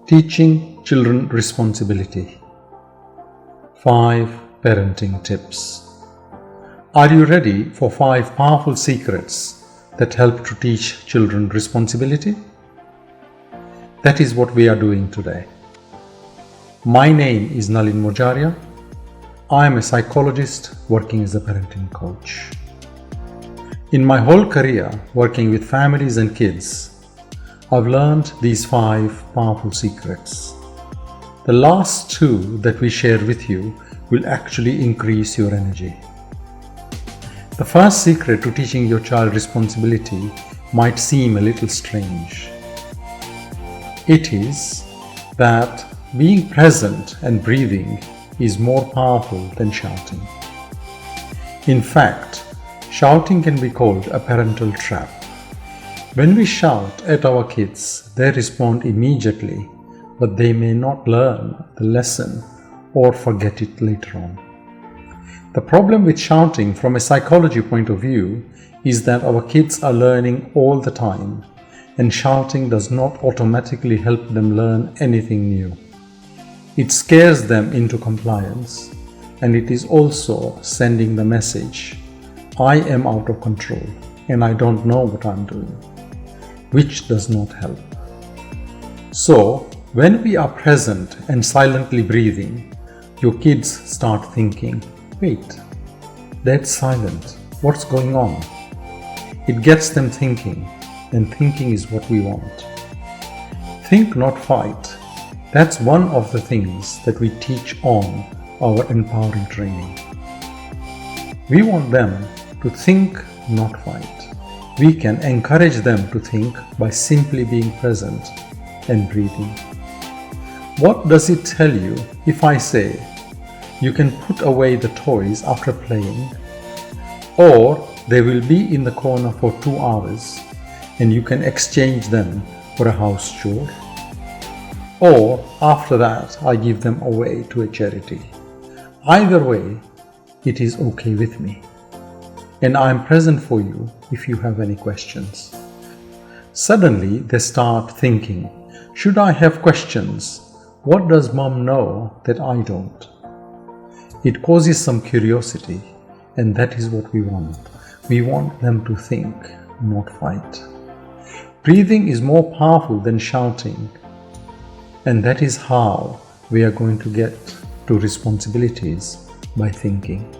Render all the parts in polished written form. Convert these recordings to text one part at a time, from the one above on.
Teaching children responsibility. 5 parenting tips. Are you ready for 5 powerful secrets that help to teach children responsibility? That is what we are doing today. My name is Nalin Morjaria. I am a psychologist working as a parenting coach. In my whole career working with families and kids, I've learned these 5 powerful secrets. The last 2 that we share with you will actually increase your energy. The first secret to teaching your child responsibility might seem a little strange. It is that being present and breathing is more powerful than shouting. In fact, shouting can be called a parental trap. When we shout at our kids, they respond immediately, but they may not learn the lesson or forget it later on. The problem with shouting from a psychology point of view is that our kids are learning all the time, and shouting does not automatically help them learn anything new. It scares them into compliance, and it is also sending the message, I am out of control and I don't know what I'm doing, which does not help. So, when we are present and silently breathing, your kids start thinking, wait, that's silent, what's going on? It gets them thinking, and thinking is what we want. Think, not fight. That's one of the things that we teach on our empowering training. We want them to think, not fight. We can encourage them to think by simply being present and breathing. What does it tell you if I say, you can put away the toys after playing, or they will be in the corner for 2 hours and you can exchange them for a house chore, or after that I give them away to a charity. Either way, it is okay with me, and I am present for you if you have any questions. Suddenly they start thinking, should I have questions? What does mom know that I don't? It causes some curiosity, and that is what we want. We want them to think, not fight. Breathing is more powerful than shouting, and that is how we are going to get to responsibilities, by thinking.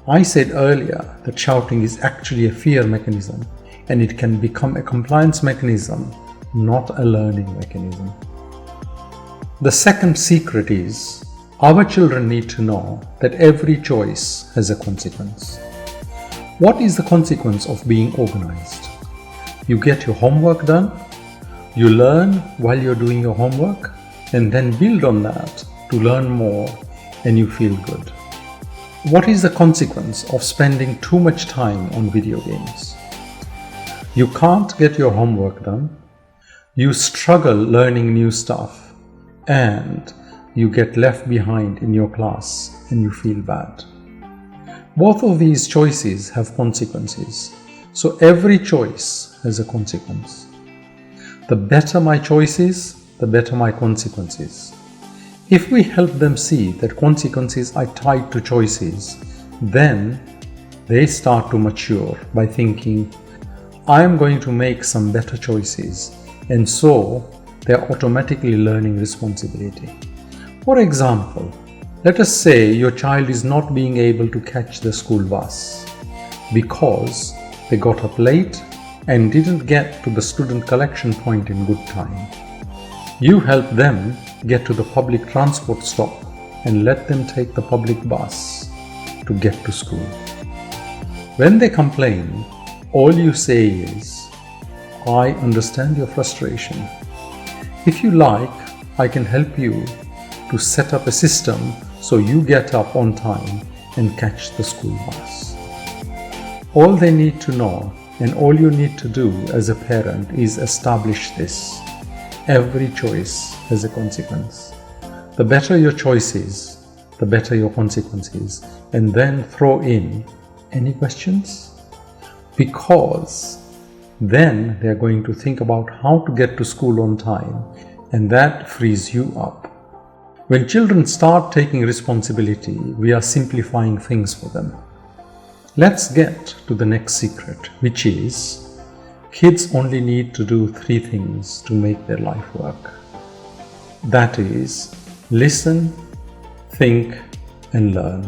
I said earlier that shouting is actually a fear mechanism, and it can become a compliance mechanism, not a learning mechanism. The second secret is, our children need to know that every choice has a consequence. What is the consequence of being organized? You get your homework done, you learn while you're doing your homework, and then build on that to learn more, and you feel good. What is the consequence of spending too much time on video games? You can't get your homework done, you struggle learning new stuff, and you get left behind in your class and you feel bad. Both of these choices have consequences, so every choice has a consequence. The better my choices, the better my consequences. If we help them see that consequences are tied to choices, then they start to mature by thinking, I am going to make some better choices, and so they are automatically learning responsibility. For example, let us say your child is not being able to catch the school bus because they got up late and didn't get to the student collection point in good time. You help them get to the public transport stop and let them take the public bus to get to school. When they complain, all you say is, I understand your frustration. If you like, I can help you to set up a system so you get up on time and catch the school bus. All they need to know, and all you need to do as a parent, is establish this. Every choice has a consequence. The better your choices, the better your consequences, and then throw in, any questions? Because then they're going to think about how to get to school on time, and that frees you up. When children start taking responsibility, we are simplifying things for them. Let's get to the next secret, which is kids only need to do 3 things to make their life work. That is, listen, think, and learn.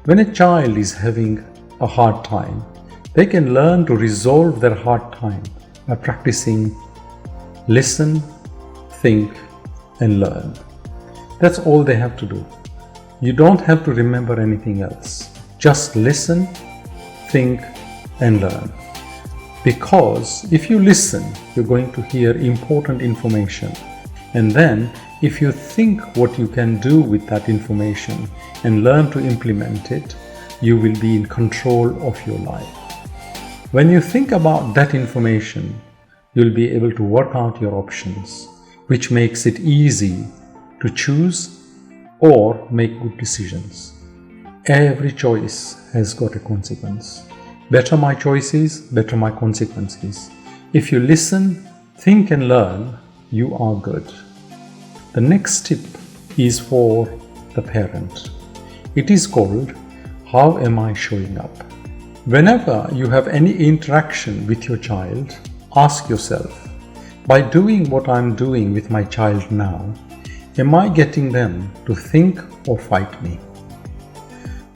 When a child is having a hard time, they can learn to resolve their hard time by practicing listen, think, and learn. That's all they have to do. You don't have to remember anything else. Just listen, think, and learn. Because if you listen, you're going to hear important information. And then, if you think what you can do with that information and learn to implement it, you will be in control of your life. When you think about that information, you'll be able to work out your options, which makes it easy to choose or make good decisions. Every choice has got a consequence. Better my choices, better my consequences. If you listen, think, and learn, you are good. The next tip is for the parent. It is called, how am I showing up? Whenever you have any interaction with your child, ask yourself, by doing what I'm doing with my child now, am I getting them to think or fight me?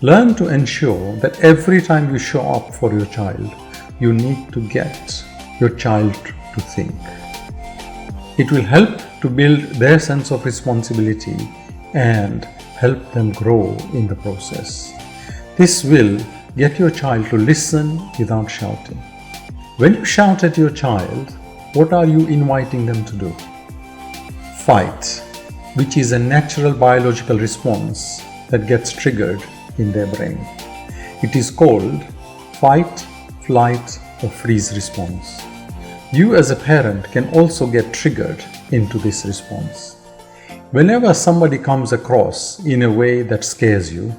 Learn to ensure that every time you show up for your child, you need to get your child to think. It will help to build their sense of responsibility and help them grow in the process. This will get your child to listen without shouting. When you shout at your child, what are you inviting them to do? Fight, which is a natural biological response that gets triggered in their brain. It is called fight, flight, or freeze response. You as a parent can also get triggered into this response. Whenever somebody comes across in a way that scares you,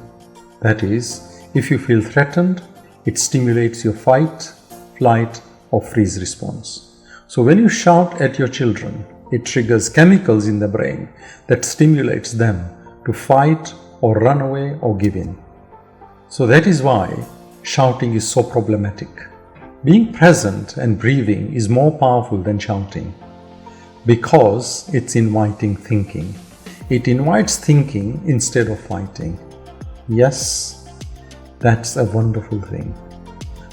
that is, if you feel threatened, it stimulates your fight, flight, or freeze response. So when you shout at your children, it triggers chemicals in the brain that stimulates them to fight or run away or give in. So that is why shouting is so problematic. Being present and breathing is more powerful than shouting because it's inviting thinking. It invites thinking instead of fighting. Yes, that's a wonderful thing.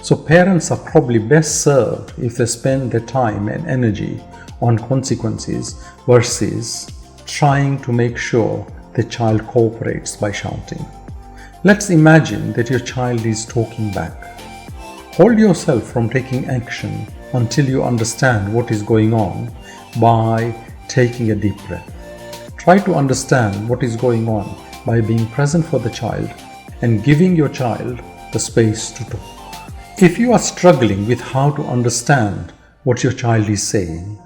So parents are probably best served if they spend their time and energy on consequences versus trying to make sure the child cooperates by shouting. Let's imagine that your child is talking back. Hold yourself from taking action until you understand what is going on by taking a deep breath. Try to understand what is going on by being present for the child and giving your child the space to talk. If you are struggling with how to understand what your child is saying,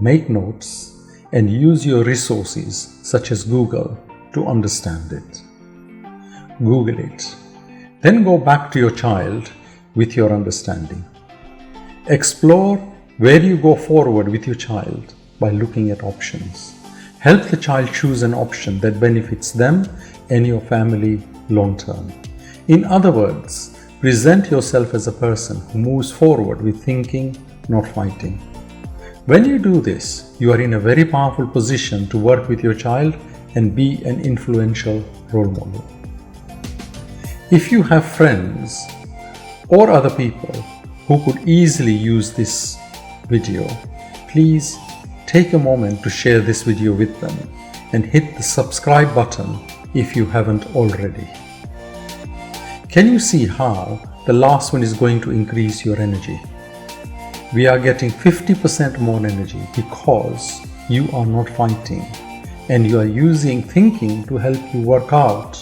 make notes and use your resources such as Google to understand it. Google it. Then go back to your child with your understanding. Explore where you go forward with your child by looking at options. Help the child choose an option that benefits them and your family long term. In other words, present yourself as a person who moves forward with thinking, not fighting. When you do this, you are in a very powerful position to work with your child and be an influential role model. If you have friends or other people who could easily use this video, please take a moment to share this video with them and hit the subscribe button if you haven't already. Can you see how the last one is going to increase your energy? We are getting 50% more energy because you are not fighting and you are using thinking to help you work out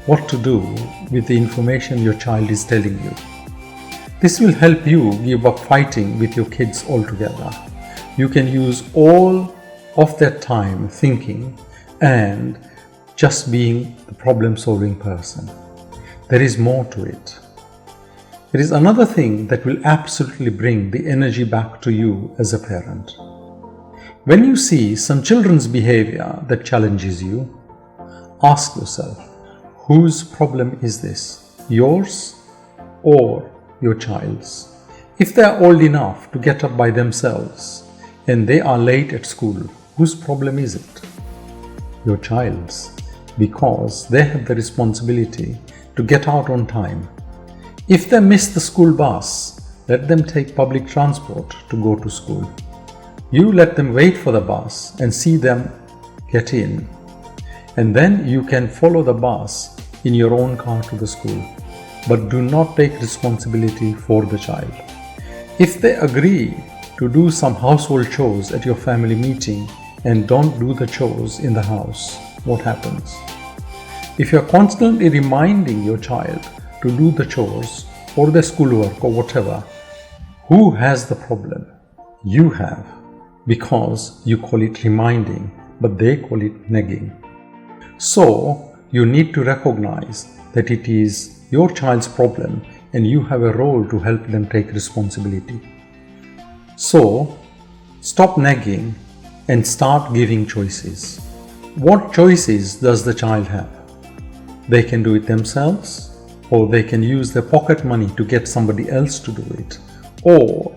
what to do with the information your child is telling you. This will help you give up fighting with your kids altogether. You can use all of that time thinking and just being the problem-solving person. There is more to it. There is another thing that will absolutely bring the energy back to you as a parent. When you see some children's behavior that challenges you, ask yourself, whose problem is this? Yours or your child's? If they are old enough to get up by themselves and they are late at school, whose problem is it? Your child's, because they have the responsibility to get out on time. If they miss the school bus, let them take public transport to go to school. You let them wait for the bus and see them get in, and then you can follow the bus in your own car to the school, but do not take responsibility for the child. If they agree to do some household chores at your family meeting and don't do the chores in the house, what happens? If you're constantly reminding your child to do the chores or the schoolwork or whatever, who has the problem? You have, because you call it reminding, but they call it nagging. So you need to recognize that it is your child's problem and you have a role to help them take responsibility. So stop nagging and start giving choices. What choices does the child have? They can do it themselves, or they can use their pocket money to get somebody else to do it, or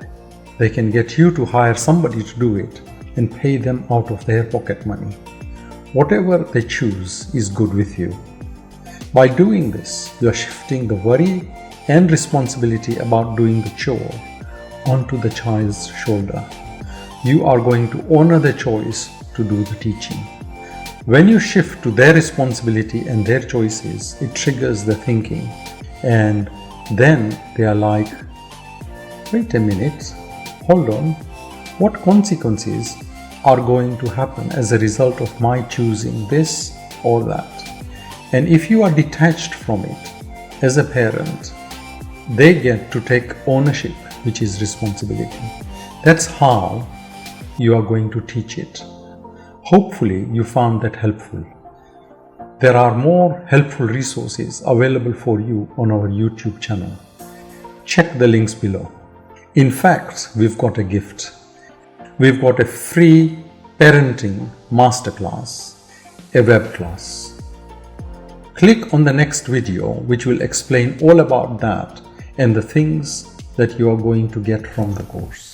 they can get you to hire somebody to do it and pay them out of their pocket money. Whatever they choose is good with you. By doing this, you are shifting the worry and responsibility about doing the chore onto the child's shoulder. You are going to honor their choice to do the teaching. When you shift to their responsibility and their choices, it triggers the thinking, and then they are like, wait a minute, hold on, what consequences are going to happen as a result of my choosing this or that? And if you are detached from it as a parent, they get to take ownership, which is responsibility. That's how you are going to teach it. Hopefully you found that helpful. There are more helpful resources available for you on our YouTube channel. Check the links below. In fact, we've got a gift. We've got a free parenting masterclass, a web class. Click on the next video, which will explain all about that and the things that you are going to get from the course.